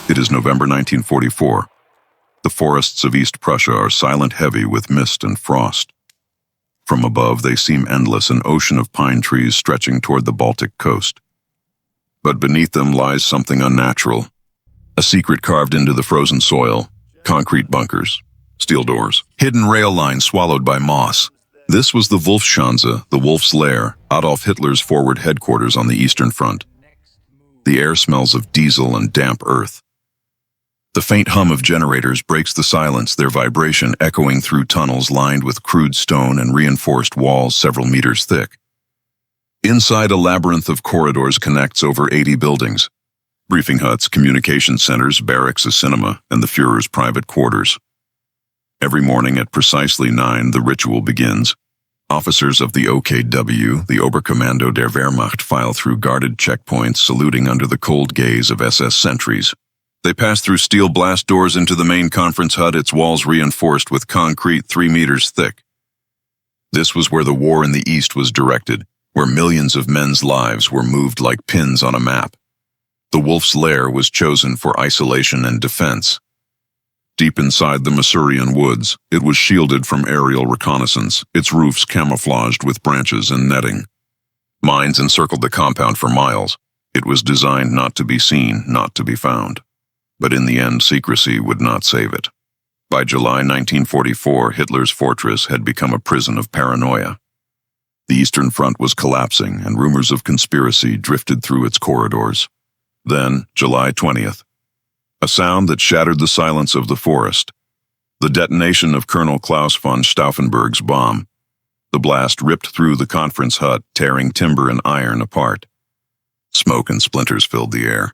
It is November 1944. The forests of East Prussia are silent heavy with mist and frost. From above, they seem endless, an ocean of pine trees stretching toward the Baltic coast. But beneath them lies something unnatural, a secret carved into the frozen soil, concrete bunkers, steel doors, hidden rail lines swallowed by moss. This was the Wolfschanze, the Wolf's Lair, Adolf Hitler's forward headquarters on the Eastern Front. The air smells of diesel and damp earth. The faint hum of generators breaks the silence, their vibration echoing through tunnels lined with crude stone and reinforced walls several meters thick. Inside, a labyrinth of corridors connects over 80 buildings: briefing huts, communication centers, barracks, a cinema, and the Führer's private quarters. Every morning at precisely 9, the ritual begins. Officers of the OKW, the Oberkommando der Wehrmacht, file through guarded checkpoints, saluting under the cold gaze of SS sentries. They pass through steel blast doors into the main conference hut, its walls reinforced with concrete 3 meters thick. This was where the war in the East was directed, where millions of men's lives were moved like pins on a map. The Wolf's Lair was chosen for isolation and defense. Deep inside the Masurian woods, it was shielded from aerial reconnaissance, its roofs camouflaged with branches and netting. Mines encircled the compound for miles. It was designed not to be seen, not to be found. But in the end, secrecy would not save it. By July 1944, Hitler's fortress had become a prison of paranoia. The Eastern Front was collapsing, and rumors of conspiracy drifted through its corridors. Then, July 20th, a sound that shattered the silence of the forest. The detonation of Colonel Klaus von Stauffenberg's bomb. The blast ripped through the conference hut, tearing timber and iron apart. Smoke and splinters filled the air.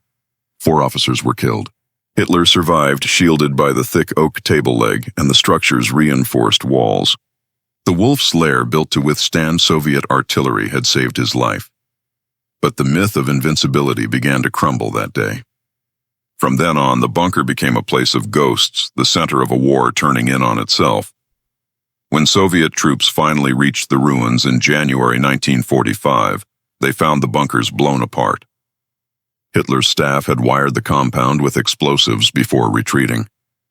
4 officers were killed. Hitler survived, shielded by the thick oak table leg and the structure's reinforced walls. The Wolf's Lair, built to withstand Soviet artillery, had saved his life. But the myth of invincibility began to crumble that day. From then on, the bunker became a place of ghosts, the center of a war turning in on itself. When Soviet troops finally reached the ruins in January 1945, they found the bunkers blown apart. Hitler's staff had wired the compound with explosives before retreating.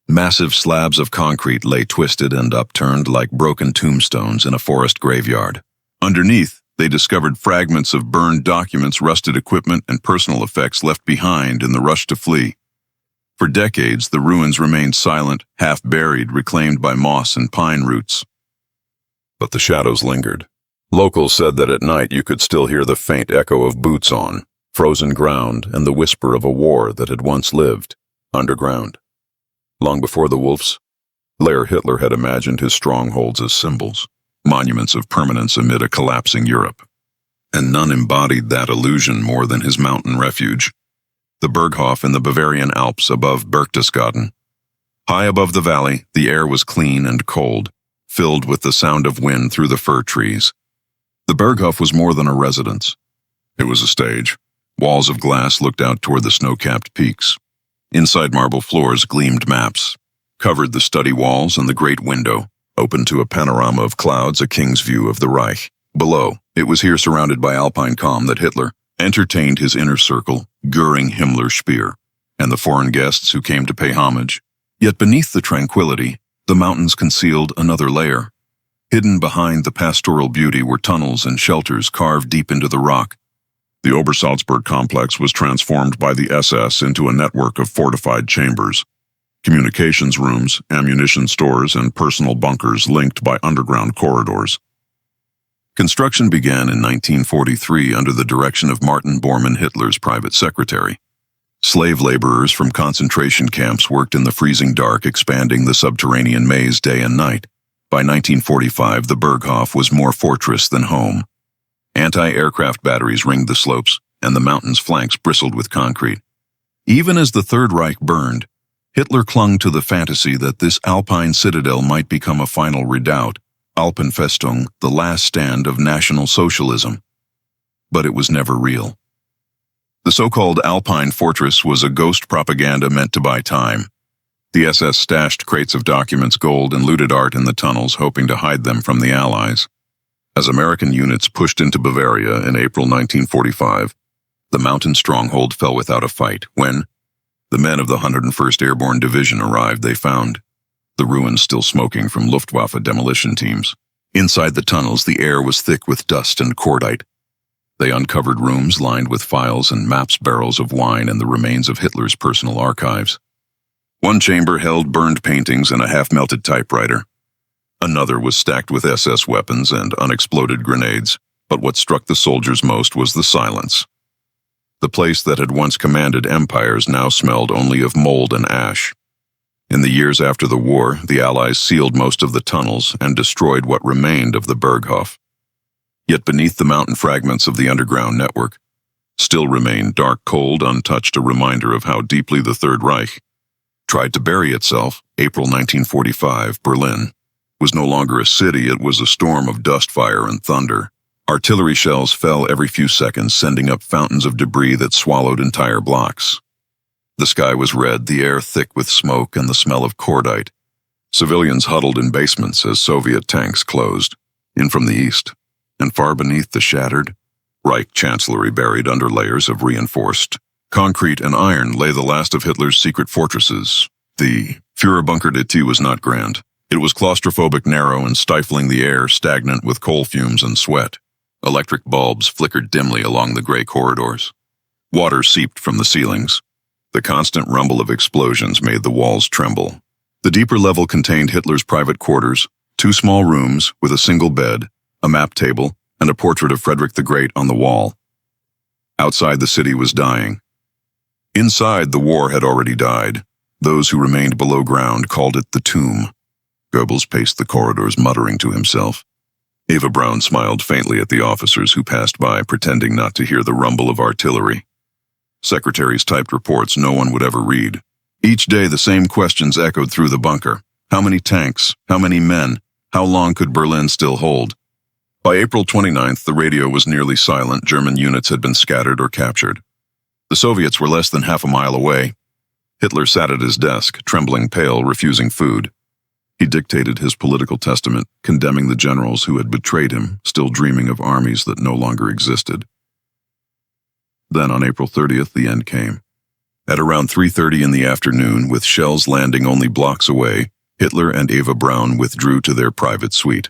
Massive slabs of concrete lay twisted and upturned like broken tombstones in a forest graveyard. Underneath, they discovered fragments of burned documents, rusted equipment, and personal effects left behind in the rush to flee. For decades, the ruins remained silent, half-buried, reclaimed by moss and pine roots. But the shadows lingered. Locals said that at night you could still hear the faint echo of boots on frozen ground and the whisper of a war that had once lived underground. Long before the Wolf's Lair, Hitler had imagined his strongholds as symbols, monuments of permanence amid a collapsing Europe. And none embodied that illusion more than his mountain refuge, the Berghof in the Bavarian Alps above Berchtesgaden. High above the valley, the air was clean and cold, filled with the sound of wind through the fir trees. The Berghof was more than a residence. It was a stage. Walls of glass looked out toward the snow-capped peaks. Inside marble floors gleamed maps, covered the study walls and the great window, open to a panorama of clouds, a king's view of the Reich. Below, it was here surrounded by alpine calm that Hitler entertained his inner circle, Göring Himmler Speer, and the foreign guests who came to pay homage. Yet beneath the tranquility, the mountains concealed another layer. Hidden behind the pastoral beauty were tunnels and shelters carved deep into the rock. The Obersalzberg complex was transformed by the SS into a network of fortified chambers, communications rooms, ammunition stores, and personal bunkers linked by underground corridors. Construction began in 1943 under the direction of Martin Bormann, Hitler's private secretary. Slave laborers from concentration camps worked in the freezing dark, expanding the subterranean maze day and night. By 1945, the Berghof was more fortress than home. Anti-aircraft batteries ringed the slopes, and the mountain's flanks bristled with concrete. Even as the Third Reich burned, Hitler clung to the fantasy that this alpine citadel might become a final redoubt, Alpenfestung, the last stand of National Socialism. But it was never real. The so-called Alpine Fortress was a ghost propaganda meant to buy time. The SS stashed crates of documents, gold, and looted art in the tunnels, hoping to hide them from the Allies. As American units pushed into Bavaria in April 1945, the mountain stronghold fell without a fight when The men of the 101st Airborne Division arrived. They found the ruins still smoking from Luftwaffe demolition teams. Inside the tunnels, the air was thick with dust and cordite. They uncovered rooms lined with files and maps, barrels of wine, and the remains of Hitler's personal archives. One chamber held burned paintings and a half-melted typewriter. Another was stacked with SS weapons and unexploded grenades, but what struck the soldiers most was the silence. The place that had once commanded empires now smelled only of mold and ash. In the years after the war, the Allies sealed most of the tunnels and destroyed what remained of the Berghof. Yet beneath the mountain fragments of the underground network still remained dark, cold, untouched, a reminder of how deeply the Third Reich tried to bury itself. April 1945, Berlin was no longer a city, it was a storm of dust, fire, and thunder. Artillery shells fell every few seconds, sending up fountains of debris that swallowed entire blocks. The sky was red, the air thick with smoke and the smell of cordite. Civilians huddled in basements as Soviet tanks closed in from the east, and far beneath the shattered Reich chancellery, buried under layers of reinforced concrete and iron, lay the last of Hitler's secret fortresses. The Führerbunker was not grand. It was claustrophobic, narrow, and stifling the air, stagnant with coal fumes and sweat. Electric bulbs flickered dimly along the gray corridors. Water seeped from the ceilings. The constant rumble of explosions made the walls tremble. The deeper level contained Hitler's private quarters, 2 small rooms with a single bed, a map table, and a portrait of Frederick the Great on the wall. Outside, the city was dying. Inside, the war had already died. Those who remained below ground called it the tomb. Goebbels paced the corridors, muttering to himself. Eva Braun smiled faintly at the officers who passed by, pretending not to hear the rumble of artillery. Secretaries typed reports no one would ever read. Each day the same questions echoed through the bunker. How many tanks? How many men? How long could Berlin still hold? By April 29th, the radio was nearly silent. German units had been scattered or captured. The Soviets were less than half a mile away. Hitler sat at his desk, trembling, pale, refusing food. He dictated his political testament, condemning the generals who had betrayed him, still dreaming of armies that no longer existed. Then on April 30th, the end came. At around 3:30 in the afternoon, with shells landing only blocks away, Hitler and Eva Braun withdrew to their private suite.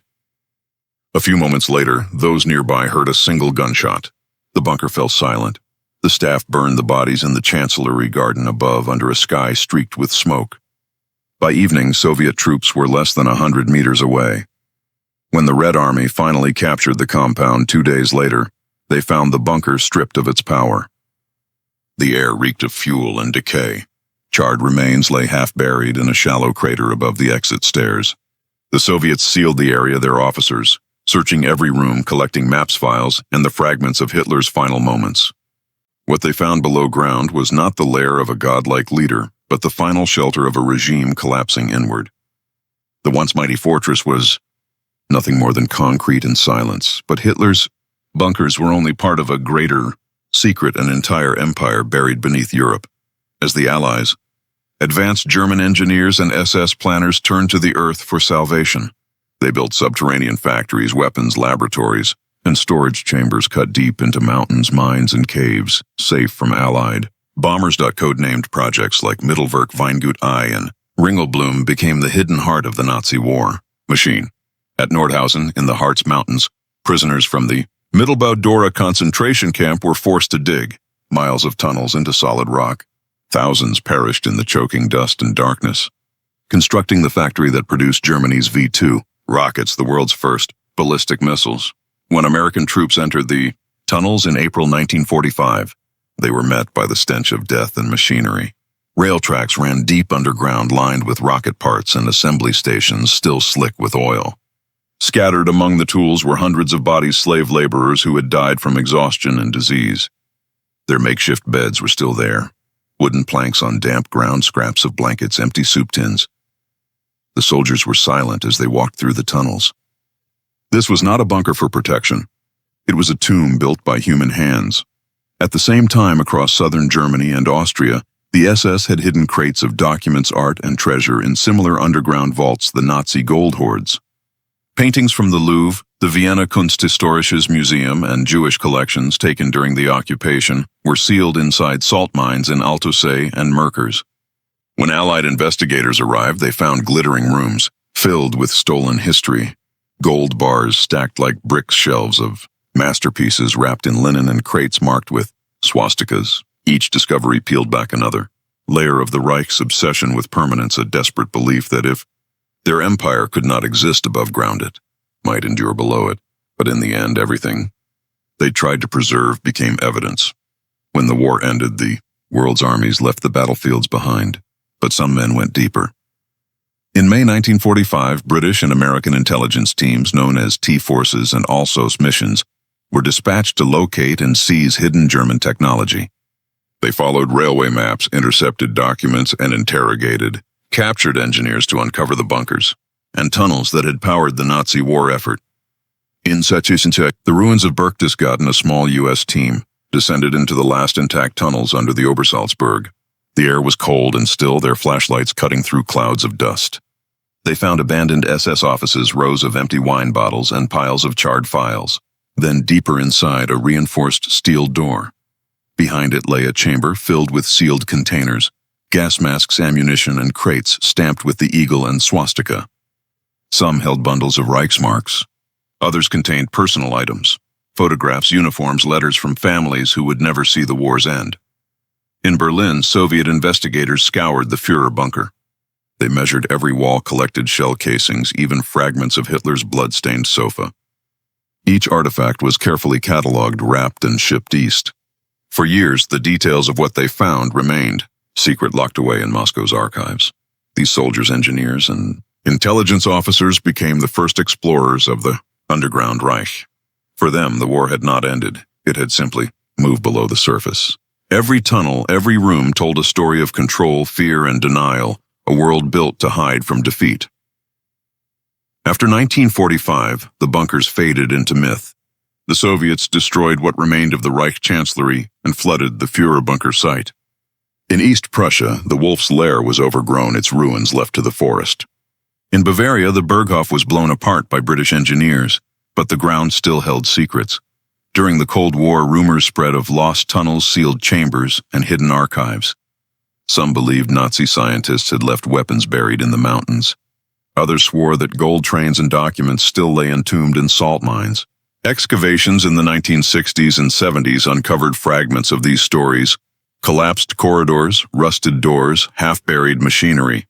A few moments later, those nearby heard a single gunshot. The bunker fell silent. The staff burned the bodies in the chancellery garden above under a sky streaked with smoke. By evening, Soviet troops were less than 100 meters away. When the Red Army finally captured the compound 2 days later, they found the bunker stripped of its power. The air reeked of fuel and decay. Charred remains lay half-buried in a shallow crater above the exit stairs. The Soviets sealed the area, their officers, searching every room, collecting maps, files, and the fragments of Hitler's final moments. What they found below ground was not the lair of a godlike leader, but the final shelter of a regime collapsing inward. The once mighty fortress was nothing more than concrete and silence, but Hitler's bunkers were only part of a greater, secret, and entire empire buried beneath Europe. As the Allies, advanced German engineers and SS planners turned to the earth for salvation. They built subterranean factories, weapons laboratories, and storage chambers cut deep into mountains, mines, and caves, safe from Allied bombers. Codenamed projects like Mittelwerk, WWII, and Ringelblum became the hidden heart of the Nazi war machine. At Nordhausen, in the Harz Mountains, prisoners from the Mittelbau-Dora concentration camp were forced to dig miles of tunnels into solid rock. Thousands perished in the choking dust and darkness. Constructing the factory that produced Germany's V-2 rockets, the world's first ballistic missiles. When American troops entered the tunnels in April 1945, they were met by the stench of death and machinery. Rail tracks ran deep underground, lined with rocket parts, and assembly stations still slick with oil. Scattered among the tools were hundreds of bodies, slave laborers who had died from exhaustion and disease. Their makeshift beds were still there, wooden planks on damp ground, scraps of blankets, empty soup tins. The soldiers were silent as they walked through the tunnels. This was not a bunker for protection. It was a tomb built by human hands. At the same time, across southern Germany and Austria, the SS had hidden crates of documents, art, and treasure in similar underground vaults, the Nazi gold hoards. Paintings from the Louvre, the Vienna Kunsthistorisches Museum, and Jewish collections taken during the occupation were sealed inside salt mines in Altusee and Merkers. When Allied investigators arrived, they found glittering rooms filled with stolen history, gold bars stacked like brick shelves of masterpieces wrapped in linen and crates marked with swastikas. Each discovery peeled back another layer of the Reich's obsession with permanence, a desperate belief that if their empire could not exist above ground, it might endure below it. But in the end, everything they tried to preserve became evidence. When the war ended, the world's armies left the battlefields behind, but some men went deeper. In May 1945, British and American intelligence teams known as T-Forces and Alsos missions were dispatched to locate and seize hidden German technology. They followed railway maps, intercepted documents, and captured engineers to uncover the bunkers and tunnels that had powered the Nazi war effort. In Sachsencheck, the ruins of Berchtesgaden, a small U.S. team descended into the last intact tunnels under the Obersalzberg. The air was cold and still, their flashlights cutting through clouds of dust. They found abandoned SS offices, rows of empty wine bottles, and piles of charred files. Then deeper inside, a reinforced steel door. Behind it lay a chamber filled with sealed containers, gas masks, ammunition, and crates stamped with the eagle and swastika. Some held bundles of Reichsmarks. Others contained personal items, photographs, uniforms, letters from families who would never see the war's end. In Berlin, Soviet investigators scoured the Führerbunker. They measured every wall, collected shell casings, even fragments of Hitler's blood-stained sofa. Each artifact was carefully catalogued, wrapped, and shipped east. For years, the details of what they found remained secret, locked away in Moscow's archives. These soldiers, engineers, and intelligence officers became the first explorers of the underground Reich. For them, the war had not ended. It had simply moved below the surface. Every tunnel, every room told a story of control, fear, and denial, a world built to hide from defeat. After 1945, the bunkers faded into myth. The Soviets destroyed what remained of the Reich Chancellery and flooded the Führerbunker site. In East Prussia, the Wolf's Lair was overgrown, its ruins left to the forest. In Bavaria, the Berghof was blown apart by British engineers, but the ground still held secrets. During the Cold War, rumors spread of lost tunnels, sealed chambers, and hidden archives. Some believed Nazi scientists had left weapons buried in the mountains. Others swore that gold trains and documents still lay entombed in salt mines. Excavations in the 1960s and 70s uncovered fragments of these stories: collapsed corridors, rusted doors, half-buried machinery.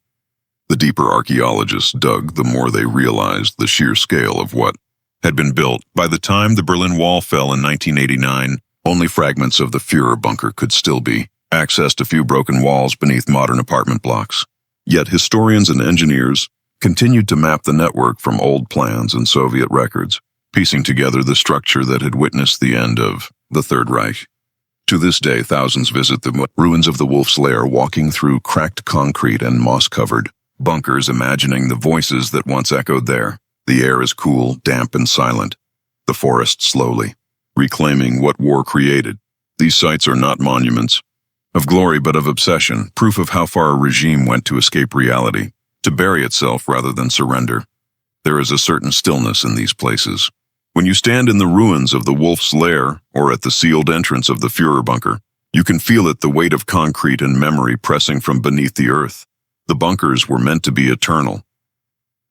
The deeper archaeologists dug, the more they realized the sheer scale of what had been built. By the time the Berlin Wall fell in 1989, only fragments of the Führerbunker could still be accessed, a few broken walls beneath modern apartment blocks. Yet historians and engineers continued to map the network from old plans and Soviet records, piecing together the structure that had witnessed the end of the Third Reich. To this day, thousands visit the ruins of the Wolf's Lair, walking through cracked concrete and moss-covered bunkers, imagining the voices that once echoed there. The air is cool, damp, and silent. The forest slowly reclaiming what war created. These sites are not monuments of glory, but of obsession, proof of how far a regime went to escape reality, to bury itself rather than surrender. There is a certain stillness in these places. When you stand in the ruins of the Wolf's Lair or at the sealed entrance of the Führerbunker, you can feel it, the weight of concrete and memory pressing from beneath the earth. The bunkers were meant to be eternal.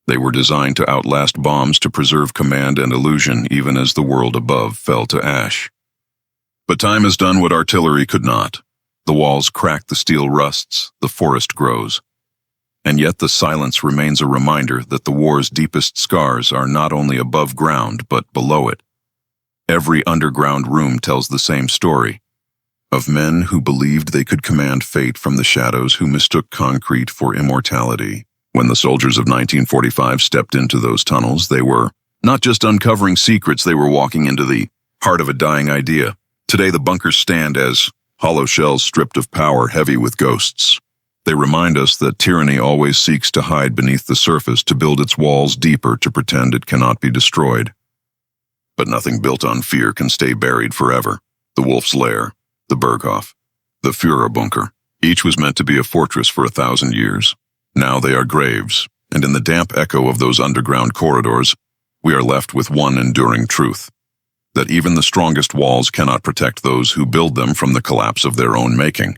They were designed to outlast bombs, to preserve command and illusion, even as the world above fell to ash. But time has done what artillery could not. The walls crack, the steel rusts, the forest grows. And yet the silence remains a reminder that the war's deepest scars are not only above ground, but below it. Every underground room tells the same story, of men who believed they could command fate from the shadows, who mistook concrete for immortality. When the soldiers of 1945 stepped into those tunnels, they were not just uncovering secrets, they were walking into the heart of a dying idea. Today the bunkers stand as hollow shells stripped of power, heavy with ghosts. They remind us that tyranny always seeks to hide beneath the surface, to build its walls deeper, to pretend it cannot be destroyed. But nothing built on fear can stay buried forever. The Wolf's Lair, the Berghof, the Führerbunker, each was meant to be a fortress for 1,000 years. Now they are graves, and in the damp echo of those underground corridors, we are left with one enduring truth: that even the strongest walls cannot protect those who build them from the collapse of their own making.